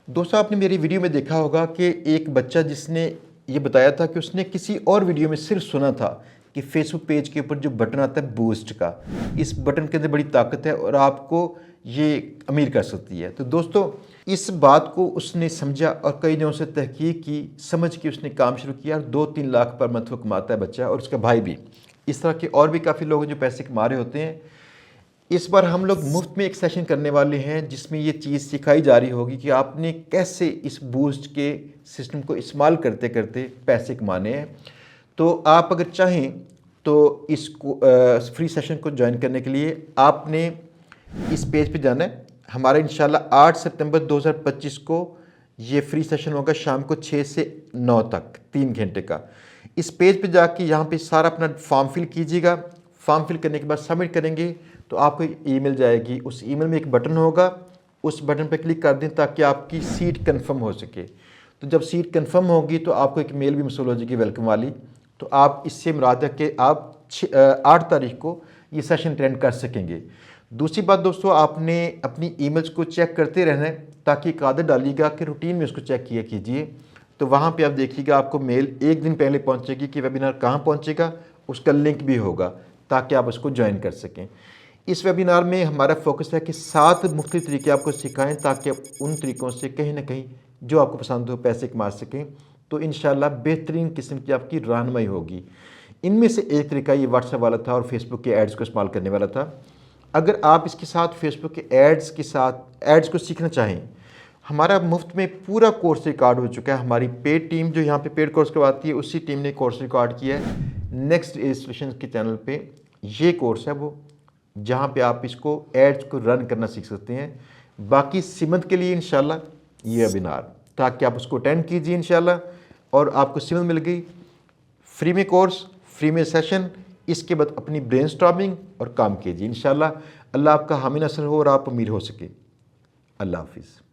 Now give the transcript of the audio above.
दोस्तों, आपने मेरी वीडियो में देखा होगा कि एक बच्चा जिसने ये बताया था कि उसने किसी और वीडियो में सिर्फ सुना था कि फेसबुक पेज के ऊपर जो बटन आता है बूस्ट का, इस बटन के अंदर बड़ी ताकत है और आपको ये अमीर कर सकती है। तो दोस्तों, इस बात को उसने समझा और कई दिनों से तहकीक की, समझ के उसने काम शुरू किया और 2-3 लाख पर मंथ वो कमाता है बच्चा और उसका भाई भी। इस तरह के और भी काफ़ी लोग हैं जो पैसे कमा रहे होते हैं। इस बार हम लोग मुफ्त में एक सेशन करने वाले हैं जिसमें ये चीज़ सिखाई जा रही होगी कि आपने कैसे इस बूस्ट के सिस्टम को इस्तेमाल करते करते पैसे कमाने हैं। तो आप अगर चाहें तो इसको फ्री सेशन को ज्वाइन करने के लिए आपने इस पेज पे जाना है। हमारा इंशाल्लाह 8 सितंबर 2025 को ये फ्री सेशन होगा शाम को 6 से 9 तक 3 घंटे का। इस पेज पे जाके यहाँ पे सारा अपना फॉर्म फिल कीजिएगा। फॉर्म फिल करने के बाद सबमिट करेंगे तो आपको ईमेल जाएगी। उस ईमेल में एक बटन होगा, उस बटन पर क्लिक कर दें ताकि आपकी सीट कंफर्म हो सके। तो जब सीट कंफर्म होगी तो आपको एक मेल भी मौसूल हो जाएगी वेलकम वाली। तो आप इससे मुराद है कि आप 8 तारीख को ये सेशन अटेंड कर सकेंगे। दूसरी बात दोस्तों, आपने अपनी ईमेल्स को चेक करते रहना है ताकि एक आदत डालिएगा कि रूटीन में उसको चेक किया कीजिए। तो वहाँ पे आप देखिएगा आपको मेल एक दिन पहले पहुँचेगी कि वेबिनार कहाँ पहुँचेगा, उसका लिंक भी होगा ताकि आप उसको ज्वाइन कर सकें। इस वेबिनार में हमारा फोकस है कि 7 मुख्तलिफ तरीके आपको सिखाएं ताकि आप उन तरीक़ों से कहीं ना कहीं जो आपको पसंद हो पैसे कमा सकें। तो इंशाल्लाह बेहतरीन किस्म की आपकी रहनुमाई होगी। इनमें से एक तरीका ये व्हाट्सएप वाला था और फेसबुक के एड्स को इस्तेमाल करने वाला था। अगर आप इसके साथ फेसबुक के एड्स के साथ एड्स को सीखना चाहें, हमारा मुफ्त में पूरा कोर्स रिकॉर्ड हो चुका है। हमारी पेड टीम जो यहाँ पे पेड कोर्स करवाती है, उसी टीम ने कोर्स रिकॉर्ड किया है। नेक्स्ट रजिस्ट्रेशन के चैनल पे ये कोर्स है वो, जहाँ पे आप इसको एड्स को रन करना सीख सकते हैं। बाकी सिमत के लिए इंशाल्लाह ये वेबिनार ताकि आप उसको अटेंड कीजिए इंशाल्लाह, और आपको सिमत मिल गई। फ्री में कोर्स, फ्री में सेशन, इसके बाद अपनी ब्रेनस्टॉर्मिंग और काम कीजिए इंशाल्लाह। अल्लाह आपका हामी नसर हो और आप अमीर हो सके। अल्लाह हाफिज़।